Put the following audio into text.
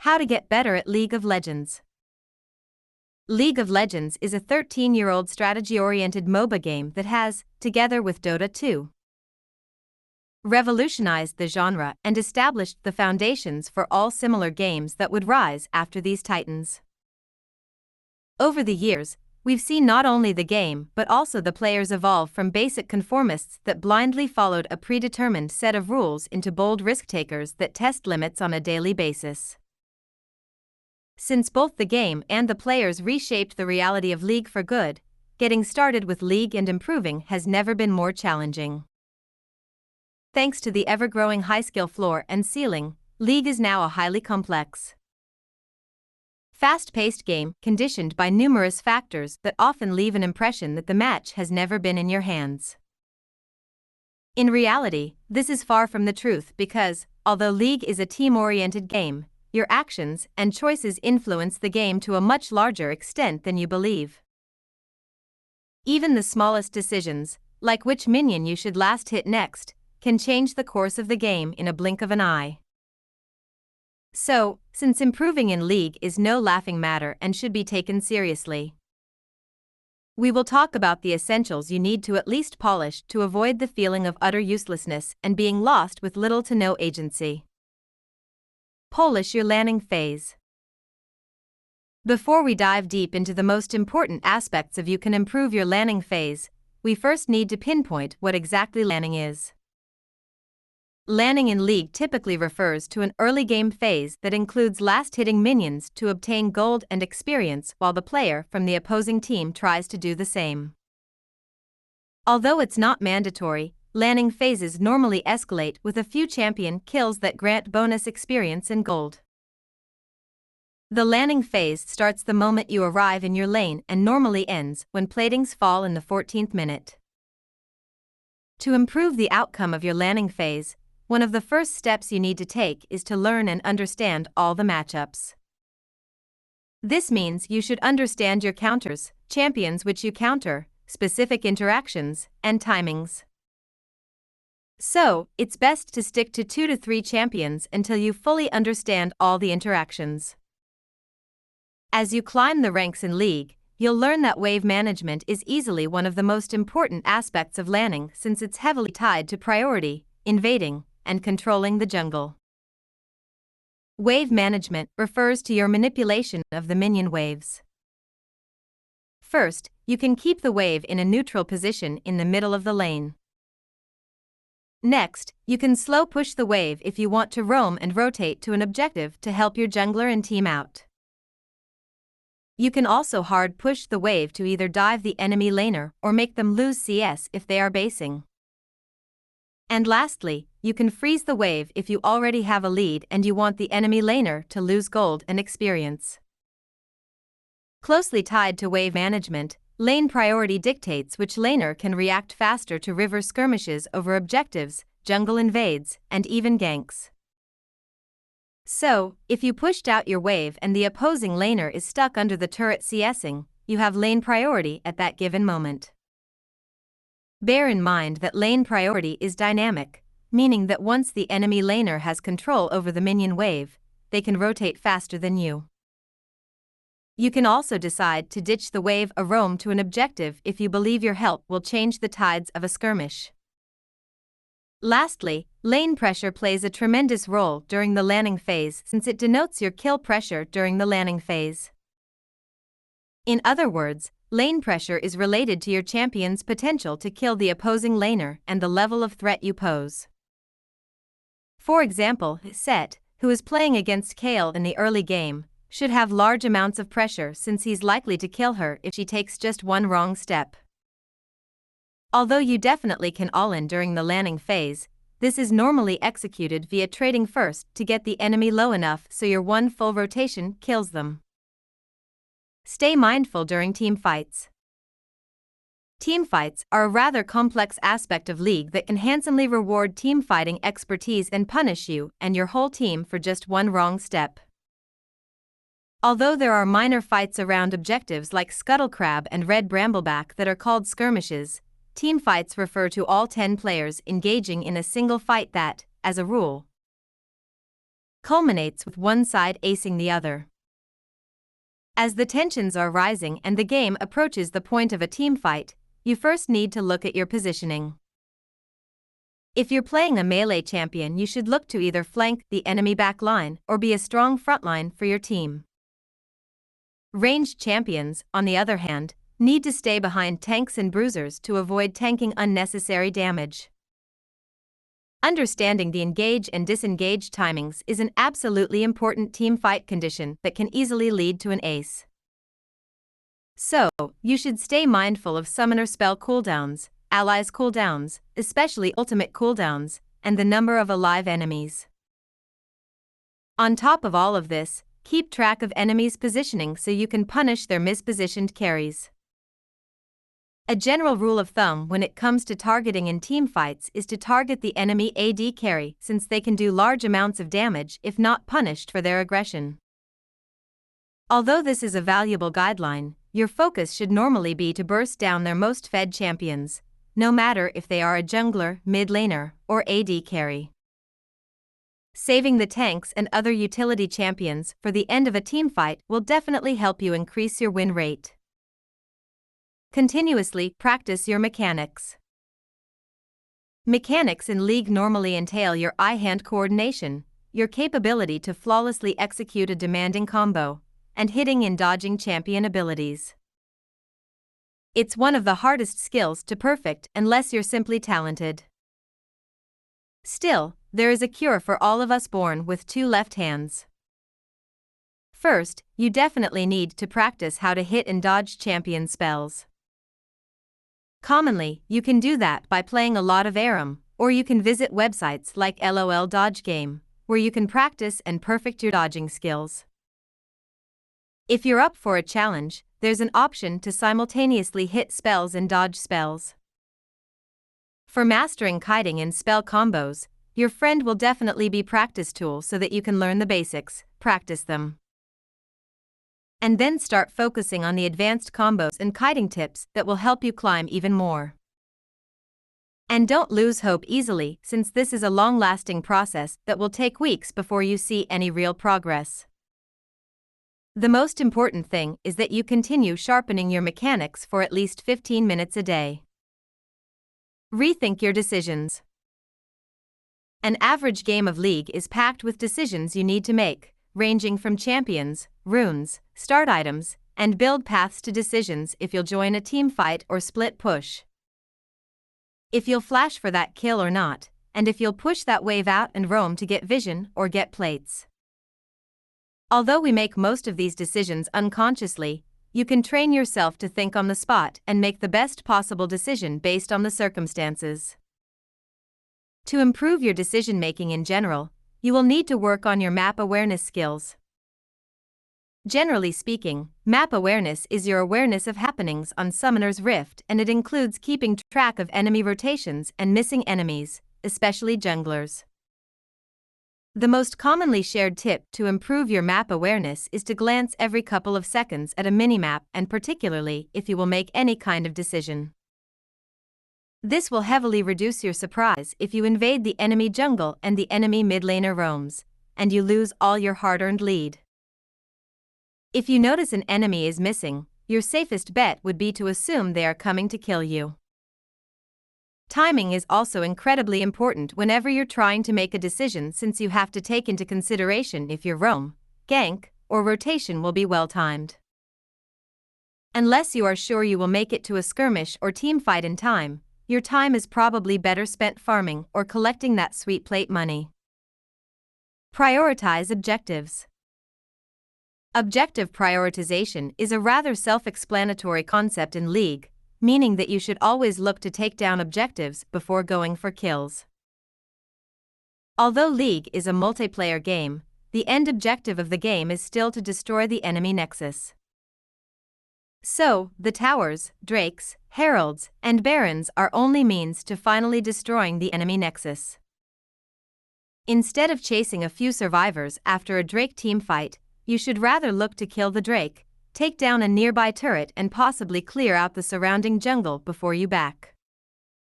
How to get better at League of Legends. League of Legends is a 13-year-old strategy-oriented MOBA game that has, together with Dota 2, revolutionized the genre and established the foundations for all similar games that would rise after these titans. Over the years, we've seen not only the game but also the players evolve from basic conformists that blindly followed a predetermined set of rules into bold risk-takers that test limits on a daily basis. Since both the game and the players reshaped the reality of League for good, getting started with League and improving has never been more challenging. Thanks to the ever-growing high-skill floor and ceiling, League is now a highly complex, fast-paced game conditioned by numerous factors that often leave an impression that the match has never been in your hands. In reality, this is far from the truth because, although League is a team-oriented game, your actions and choices influence the game to a much larger extent than you believe. Even the smallest decisions, like which minion you should last hit next, can change the course of the game in a blink of an eye. So, since improving in League is no laughing matter and should be taken seriously, we will talk about the essentials you need to at least polish to avoid the feeling of utter uselessness and being lost with little to no agency. Polish your landing phase. Before we dive deep into the most important aspects of you can improve your landing phase, we first need to pinpoint what exactly landing is. Landing in League typically refers to an early game phase that includes last-hitting minions to obtain gold and experience while the player from the opposing team tries to do the same. Although it's not mandatory, landing phases normally escalate with a few champion kills that grant bonus experience and gold. The landing phase starts the moment you arrive in your lane and normally ends when platings fall in the 14th minute. To improve the outcome of your landing phase, one of the first steps you need to take is to learn and understand all the matchups. This means you should understand your counters, champions which you counter, specific interactions, and timings. So, it's best to stick to 2 to 3 champions until you fully understand all the interactions. As you climb the ranks in League, you'll learn that wave management is easily one of the most important aspects of landing since it's heavily tied to priority, invading, and controlling the jungle. Wave management refers to your manipulation of the minion waves. First, you can keep the wave in a neutral position in the middle of the lane. Next, you can slow push the wave if you want to roam and rotate to an objective to help your jungler and team out. You can also hard push the wave to either dive the enemy laner or make them lose CS if they are basing. And lastly, you can freeze the wave if you already have a lead and you want the enemy laner to lose gold and experience. Closely tied to wave management, lane priority dictates which laner can react faster to river skirmishes over objectives, jungle invades, and even ganks. So, if you pushed out your wave and the opposing laner is stuck under the turret CSing, you have lane priority at that given moment. Bear in mind that lane priority is dynamic, meaning that once the enemy laner has control over the minion wave, they can rotate faster than you. You can also decide to ditch the wave or roam to an objective if you believe your help will change the tides of a skirmish. Lastly, lane pressure plays a tremendous role during the landing phase since it denotes your kill pressure during the landing phase. In other words, lane pressure is related to your champion's potential to kill the opposing laner and the level of threat you pose. For example, Set, who is playing against Kayle in the early game, should have large amounts of pressure since he's likely to kill her if she takes just one wrong step. Although you definitely can all-in during the landing phase, this is normally executed via trading first to get the enemy low enough so your one full rotation kills them. Stay mindful during team fights. Team fights are a rather complex aspect of League that can handsomely reward team fighting expertise and punish you and your whole team for just one wrong step. Although there are minor fights around objectives like Scuttlecrab and Red Brambleback that are called skirmishes, team fights refer to all 10 players engaging in a single fight that, as a rule, culminates with one side acing the other. As the tensions are rising and the game approaches the point of a teamfight, you first need to look at your positioning. If you're playing a melee champion, you should look to either flank the enemy back line or be a strong frontline for your team. Ranged champions, on the other hand, need to stay behind tanks and bruisers to avoid tanking unnecessary damage. Understanding the engage and disengage timings is an absolutely important teamfight condition that can easily lead to an ace. So, you should stay mindful of summoner spell cooldowns, allies cooldowns, especially ultimate cooldowns, and the number of alive enemies. On top of all of this, keep track of enemies' positioning so you can punish their mispositioned carries. A general rule of thumb when it comes to targeting in teamfights is to target the enemy AD carry, since they can do large amounts of damage if not punished for their aggression. Although this is a valuable guideline, your focus should normally be to burst down their most fed champions, no matter if they are a jungler, mid laner, or AD carry. Saving the tanks and other utility champions for the end of a teamfight will definitely help you increase your win rate. Continuously practice your mechanics. Mechanics in League normally entail your eye-hand coordination, your capability to flawlessly execute a demanding combo, and hitting and dodging champion abilities. It's one of the hardest skills to perfect unless you're simply talented. Still, there is a cure for all of us born with two left hands. First, you definitely need to practice how to hit and dodge champion spells. Commonly, you can do that by playing a lot of ARAM, or you can visit websites like LOL Dodge Game, where you can practice and perfect your dodging skills. If you're up for a challenge, there's an option to simultaneously hit spells and dodge spells. For mastering kiting and spell combos, your friend will definitely be practice tool so that you can learn the basics, practice them, and then start focusing on the advanced combos and kiting tips that will help you climb even more. And don't lose hope easily, since this is a long-lasting process that will take weeks before you see any real progress. The most important thing is that you continue sharpening your mechanics for at least 15 minutes a day. Rethink your decisions. An average game of League is packed with decisions you need to make, ranging from champions, runes, start items, and build paths to decisions if you'll join a team fight or split push, if you'll flash for that kill or not, and if you'll push that wave out and roam to get vision or get plates. Although we make most of these decisions unconsciously, you can train yourself to think on the spot and make the best possible decision based on the circumstances. To improve your decision-making in general, you will need to work on your map awareness skills. Generally speaking, map awareness is your awareness of happenings on Summoner's Rift, and it includes keeping track of enemy rotations and missing enemies, especially junglers. The most commonly shared tip to improve your map awareness is to glance every couple of seconds at a minimap, and particularly if you will make any kind of decision. This will heavily reduce your surprise if you invade the enemy jungle and the enemy mid laner roams, and you lose all your hard-earned lead. If you notice an enemy is missing, your safest bet would be to assume they are coming to kill you. Timing is also incredibly important whenever you're trying to make a decision, since you have to take into consideration if your roam, gank, or rotation will be well timed. Unless you are sure you will make it to a skirmish or team fight in time, your time is probably better spent farming or collecting that sweet plate money. Prioritize objectives. Objective prioritization is a rather self-explanatory concept in League, meaning that you should always look to take down objectives before going for kills. Although League is a multiplayer game, the end objective of the game is still to destroy the enemy nexus. So, the towers, drakes, heralds, and barons are only means to finally destroying the enemy nexus. Instead of chasing a few survivors after a drake teamfight, you should rather look to kill the drake, take down a nearby turret, and possibly clear out the surrounding jungle before you back.